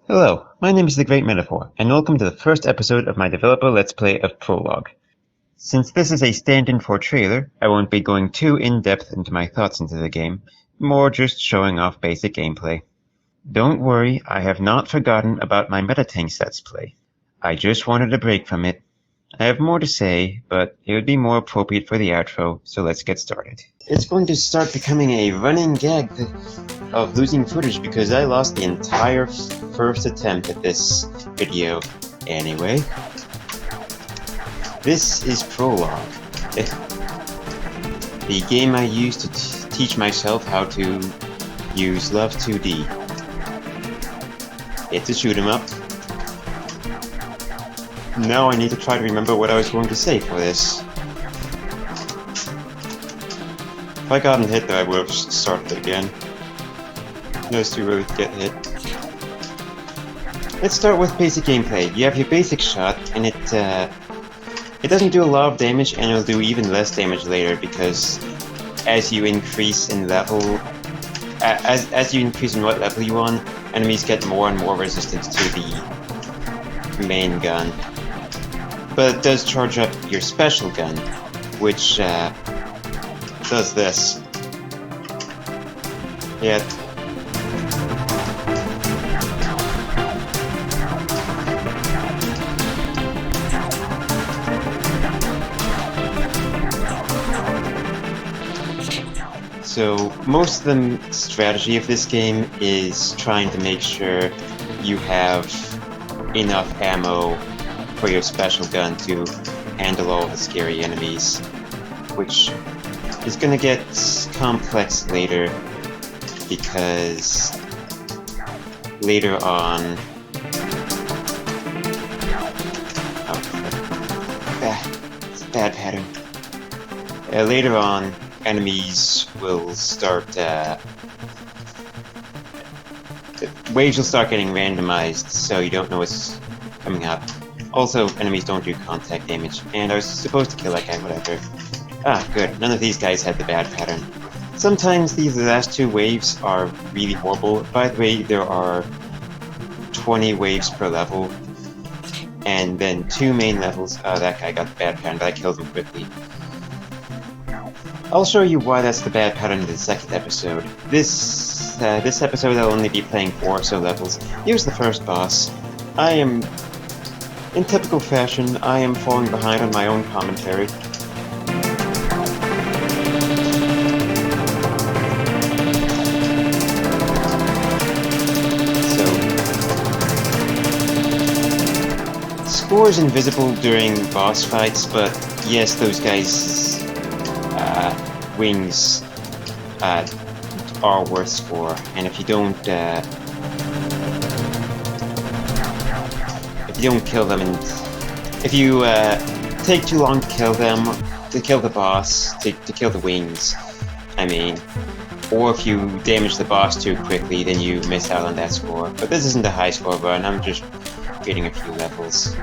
Hello, my name is The Great Metaphor, and welcome to the first episode of my developer Let's Play of Prologue. Since this is a stand-in for trailer, I won't be going too in-depth into my thoughts into the game, more just showing off basic gameplay. Don't worry, I have not forgotten about my Metatanks Let's Play. I just wanted a break from it. I have more to say, but it would be more appropriate for the outro, so let's get started. It's going to start becoming a running gag of losing footage because I lost the entire first attempt at this video. Anyway, this is Prologue, the game I used to teach myself how to use Love 2D. It's a shoot 'em up. Now I need to try to remember what I was going to say for this. If I gotten hit, then I would have started again. Those two really get hit. Let's start with basic gameplay. You have your basic shot, and it doesn't do a lot of damage, and it'll do even less damage later because as you increase in level, as you increase in what level you're on, enemies get more and more resistant to the main gun. But it does charge up your special gun, which does this. Yeah. So most of the strategy of this game is trying to make sure you have enough ammo for your special gun to handle all the scary enemies, which is gonna get complex later because later on it's a bad pattern. Later on, enemies will start waves will start getting randomized, so you don't know what's coming up. Also, enemies don't do contact damage, and I was supposed to kill that guy, whatever. Ah, good. None of these guys had the bad pattern. Sometimes these last two waves are really horrible. By the way, there are 20 waves per level, and then 2 main levels. That guy got the bad pattern, but I killed him quickly. I'll show you why that's the bad pattern in the second episode. This episode I'll only be playing 4 or so levels. Here's the first boss. In typical fashion, I am falling behind on my own commentary. So, score is invisible during boss fights, but yes, those guys' wings are worth score, and if you don't kill them, and if you take too long to kill them, to kill the boss, to kill the wings, I mean, or if you damage the boss too quickly, then you miss out on that score. But this isn't a high score run, I'm just getting a few levels.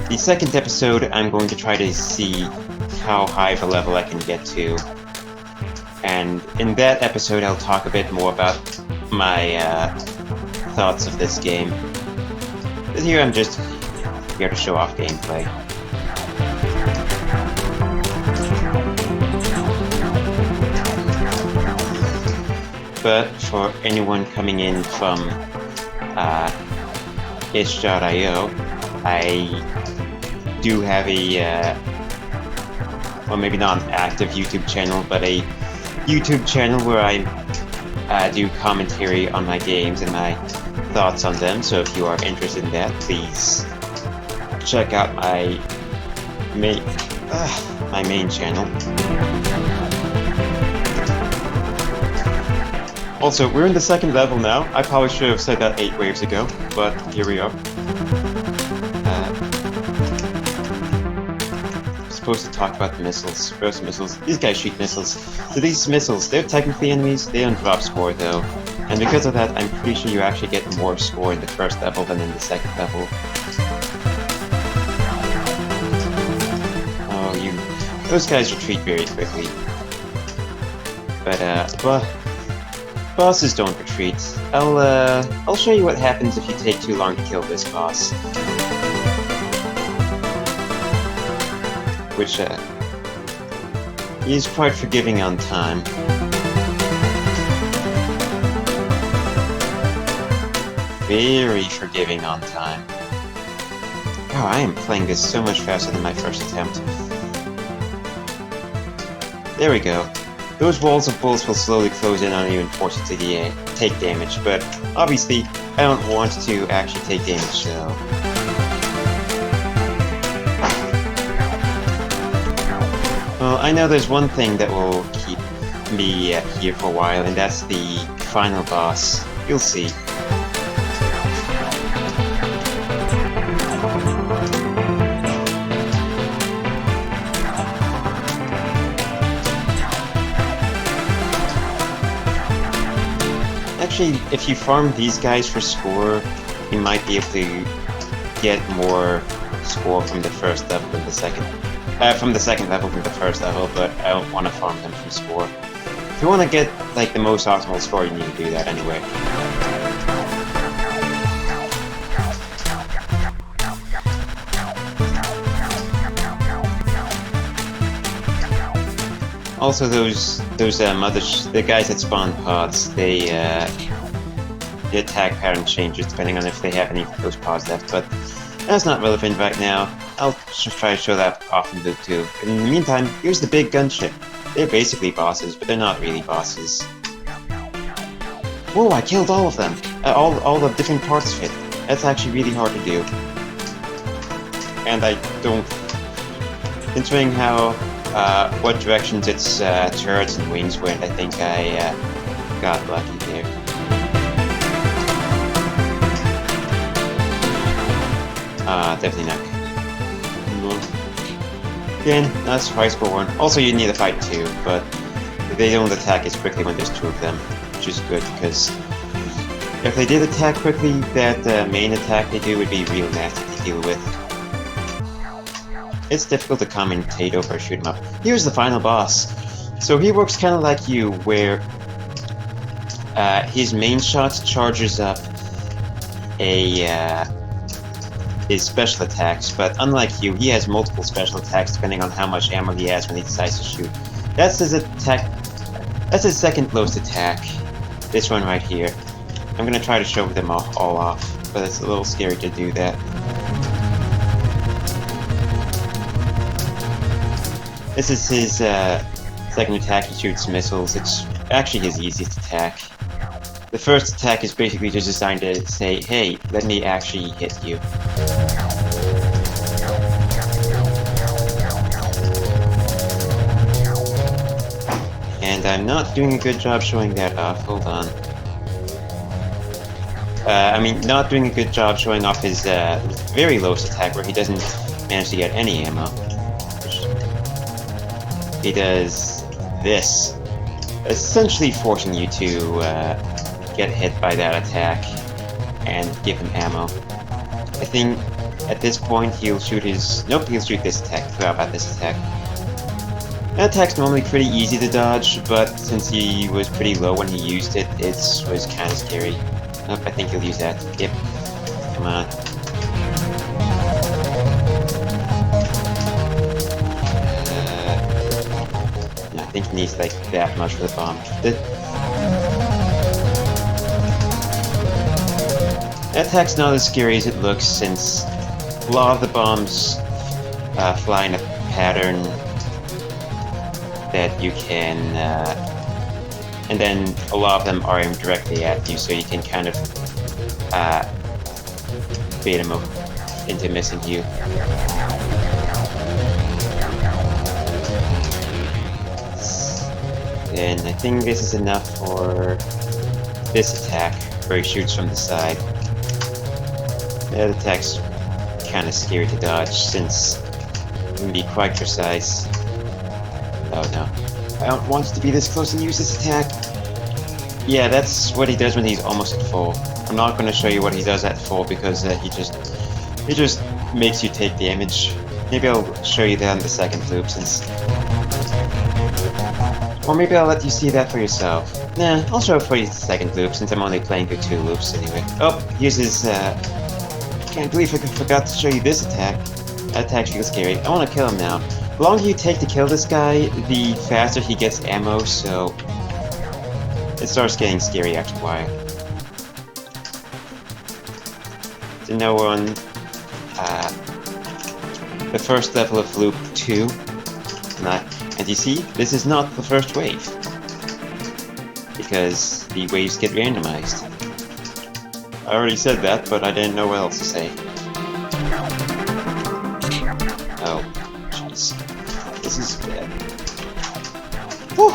The second episode, I'm going to try to see how high of a level I can get to. And in that episode, I'll talk a bit more about my thoughts of this game. But here I'm just here to show off gameplay. But for anyone coming in from itch.io, I do have a, well, maybe not an active YouTube channel, but a YouTube channel where I do commentary on my games and my thoughts on them. So if you are interested in that, please check out my main channel. Also, we're in the second level now. I probably should have said that 8 waves ago, but here we are. Supposed to talk about the missiles. First missiles. These guys shoot missiles. So these missiles, they're technically enemies, they don't drop score though. And because of that, I'm pretty sure you actually get more score in the first level than in the second level. Oh, those guys retreat very quickly. But bosses don't retreat. I'll show you what happens if you take too long to kill this boss. Which, he is quite forgiving on time. Very forgiving on time. Oh, I am playing this so much faster than my first attempt. There we go. Those walls of bullets will slowly close in on you and force you to take damage, but obviously I don't want to actually take damage, so... Well, I know there's one thing that will keep me here for a while, and that's the final boss. You'll see. Actually, if you farm these guys for score, you might be able to get more score from the first level than the second. From the second level than the first level, but I don't want to farm them from score. If you want to get like the most optimal score, you need to do that anyway. Also, the guys that spawn pods, the attack pattern changes depending on if they have any of those pods left, but that's not relevant right now. I'll try to show that off in Loop 2. In the meantime, here's the big gunship. They're basically bosses, but they're not really bosses. Whoa, I killed all of them! All the different parts fit. That's actually really hard to do. And I don't... Considering how, what directions its turrets and wings went, I think I got lucky there. Definitely not. Again, not a surprise for one. Also, you need to fight two, but they don't attack as quickly when there's two of them, which is good, because if they did attack quickly, that main attack they do would be real nasty to deal with. It's difficult to commentate over a shoot 'em up. Here's the final boss. So he works kind of like you, where his main shot charges up his special attacks, but unlike you, he has multiple special attacks depending on how much ammo he has when he decides to shoot. That's his attack. That's his second lowest attack. This one right here. I'm gonna try to show them all off, but it's a little scary to do that. This is his second attack. He shoots missiles. It's actually his easiest attack. The first attack is basically just designed to say, hey, let me actually hit you. And I'm not doing a good job showing that off. Hold on. Not doing a good job showing off his very lowest attack where he doesn't manage to get any ammo. He does this, essentially forcing you to get hit by that attack and give him ammo. I think at this point he'll shoot his... Nope, he'll shoot this attack. Forgot about this attack. That attack's normally pretty easy to dodge, but since he was pretty low when he used it, it was kind of scary. Nope, I think he'll use that. Yep. Come on. I think he needs like that much for the bomb. That attack's not as scary as it looks, since a lot of the bombs fly in a pattern that you can, and then a lot of them are aimed directly at you, so you can kind of bait them up into missing you. And I think this is enough for this attack, where he shoots from the side. That attack's kind of scary to dodge, since it can be quite precise. Oh no. I don't want to be this close and use this attack. Yeah, that's what he does when he's almost at full. I'm not going to show you what he does at full, because he just makes you take damage. Maybe I'll show you that in the second loop, since... Or maybe I'll let you see that for yourself. Nah, I'll show it for you the second loop, since I'm only playing through 2 loops anyway. Oh, here's his, can't believe I forgot to show you this attack. That attack feels scary. I want to kill him now. The longer you take to kill this guy, the faster he gets ammo, so... it starts getting scary after a while. So now we're on, the first level of loop 2. And you see, this is not the first wave, because the waves get randomized. I already said that, but I didn't know what else to say. Oh, jeez. This is bad. Whew!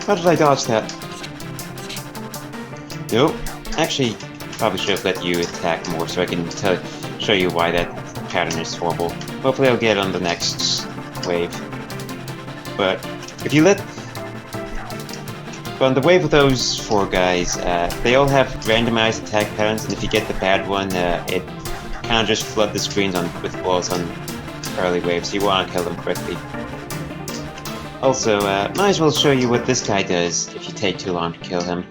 How did I dodge that? Nope. Actually, probably should have let you attack more so I can show you why that pattern is horrible. Hopefully I'll get it on the next wave. But if you let... on the wave of those 4 guys, they all have randomized attack patterns, and if you get the bad one, it kind of just flood the screens with balls on early waves, so you want to kill them quickly. Also, might as well show you what this guy does if you take too long to kill him.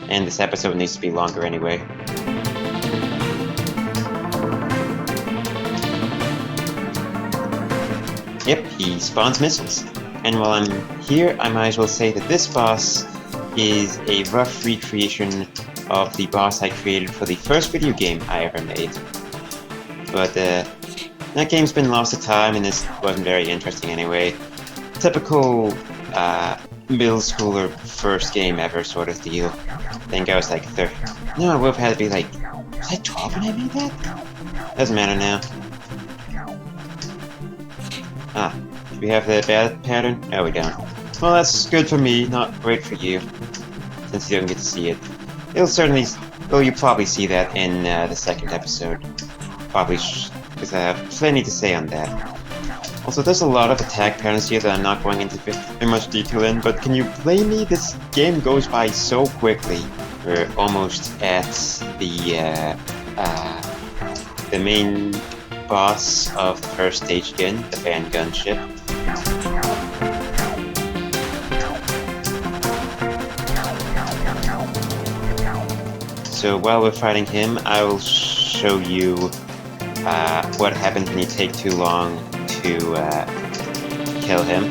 And this episode needs to be longer anyway. Yep, he spawns missiles. And while I'm here, I might as well say that this boss is a rough recreation of the boss I created for the first video game I ever made. But that game's been lost to time, and this wasn't very interesting anyway. Typical middle schooler first game ever sort of deal. I think I was like 30. No, I would have had to be like, was I 12 when I made that? Doesn't matter now. Ah, do we have the bad pattern? No, we don't. Well, that's good for me, not great for you, since you don't get to see it. It'll certainly, well, you'll probably see that in the second episode. Probably, because I have plenty to say on that. Also, there's a lot of attack patterns here that I'm not going into very much detail in, but can you blame me? This game goes by so quickly. We're almost at the main boss of the first stage again, the fan gunship. So while we're fighting him, I will show you what happens when you take too long to kill him.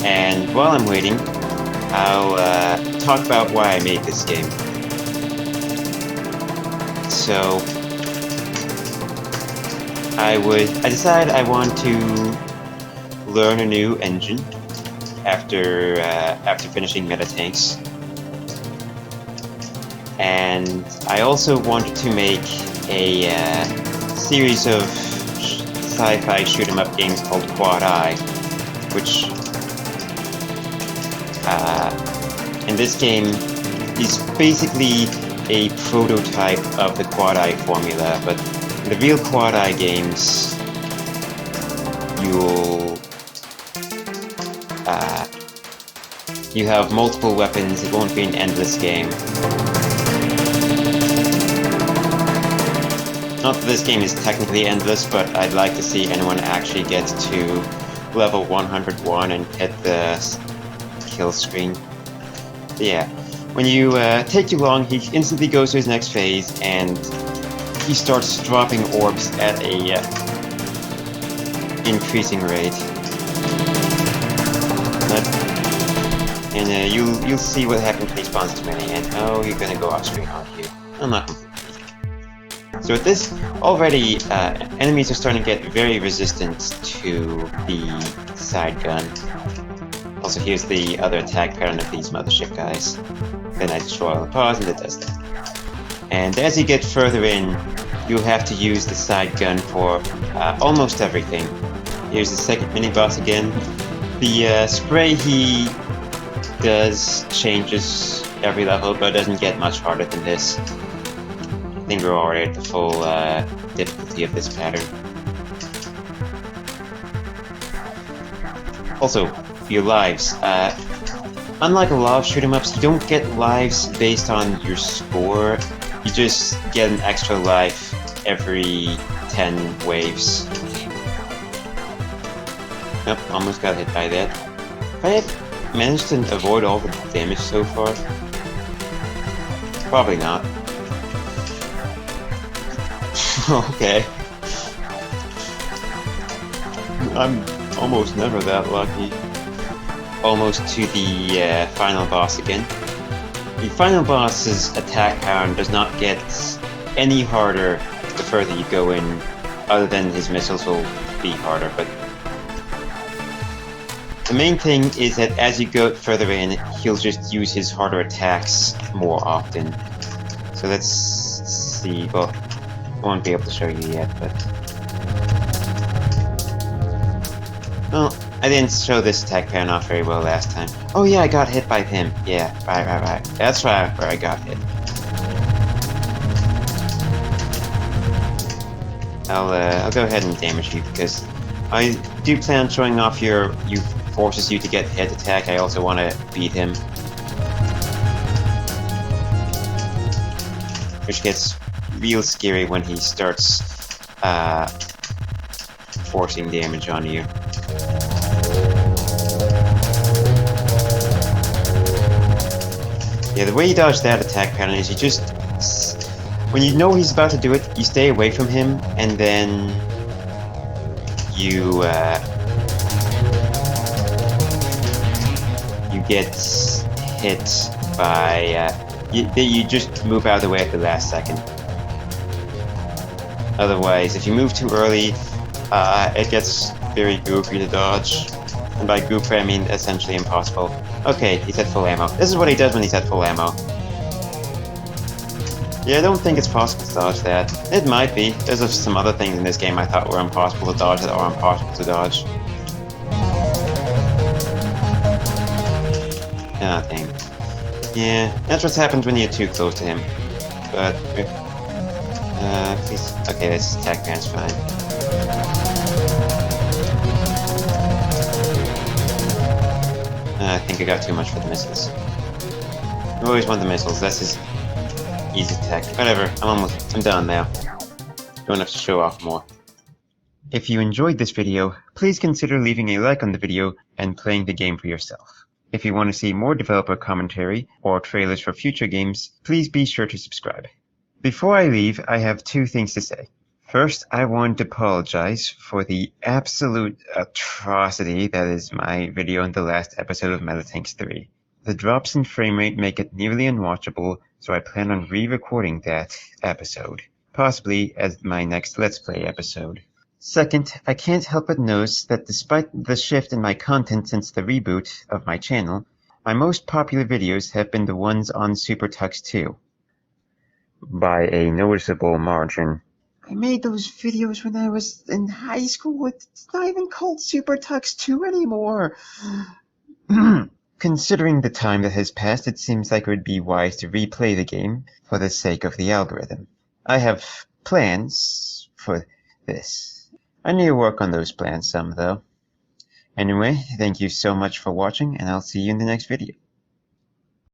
And while I'm waiting, I'll talk about why I made this game. So I decided I want to learn a new engine after finishing Meta Tanks. And I also wanted to make a series of sci-fi shoot-'em-up games called Quad Eye, which in this game is basically a prototype of the Quad Eye formula, but in the real Quad Eye games, you have multiple weapons. It won't be an endless game. Not that this game is technically endless, but I'd like to see anyone actually get to level 101 and hit the kill screen. But yeah, when you take too long, he instantly goes to his next phase, and he starts dropping orbs at a increasing rate. And you'll see what happens when he spawns too many, and oh, you're gonna go off screen, aren't you? I'm not. So with this, already enemies are starting to get very resistant to the side gun. Also, here's the other attack pattern of these mothership guys. Then I destroy all the pods, and it does that. And as you get further in, you'll have to use the side gun for almost everything. Here's the second mini-boss again. The spray he does changes every level, but it doesn't get much harder than this. I think we're already at the full difficulty of this pattern. Also, your lives. Unlike a lot of shoot-'em-ups, you don't get lives based on your score. You just get an extra life every 10 waves. Yep, almost got hit by that. If I had managed to avoid all the damage so far? Probably not. Okay. I'm almost never that lucky. Almost to the final boss again. The final boss's attack pattern does not get any harder the further you go in, other than his missiles will be harder, but the main thing is that as you go further in, he'll just use his harder attacks more often. So let's see, well, I won't be able to show you yet, but... Well, I didn't show this attack pattern off very well last time. Oh yeah, I got hit by him. Yeah, right. That's right where I got hit. I'll go ahead and damage you, because I do plan on showing off you forces you to get head attack. I also want to beat him. Which gets real scary when he starts forcing damage on you. Yeah, the way you dodge that attack pattern is you just... When you know he's about to do it, you stay away from him, and then you get hit by... you just move out of the way at the last second. Otherwise, if you move too early, it gets very goofy to dodge. And by goofy, I mean essentially impossible. Okay, he's at full ammo. This is what he does when he's at full ammo. Yeah, I don't think it's possible to dodge that. It might be. There's some other things in this game I thought were impossible to dodge that are impossible to dodge. Ah, dang. Yeah, that's what happens when you're too close to him. But, please. Okay, this attack pattern's fine. I think I got too much for the missiles. I always want the missiles. That's his easy attack. Whatever. I'm done now. Don't have to show off more. If you enjoyed this video, please consider leaving a like on the video and playing the game for yourself. If you want to see more developer commentary or trailers for future games, please be sure to subscribe. Before I leave, I have two things to say. First, I want to apologize for the absolute atrocity that is my video in the last episode of Metatanks 3. The drops in framerate make it nearly unwatchable, so I plan on re-recording that episode, possibly as my next Let's Play episode. Second, I can't help but notice that despite the shift in my content since the reboot of my channel, my most popular videos have been the ones on Super Tux 2. By a noticeable margin. I made those videos when I was in high school. It's not even called Super Tux 2 anymore. Considering the time that has passed, it seems like it would be wise to replay the game for the sake of the algorithm. I have plans for this. I need to work on those plans some, though. Anyway, thank you so much for watching, and I'll see you in the next video.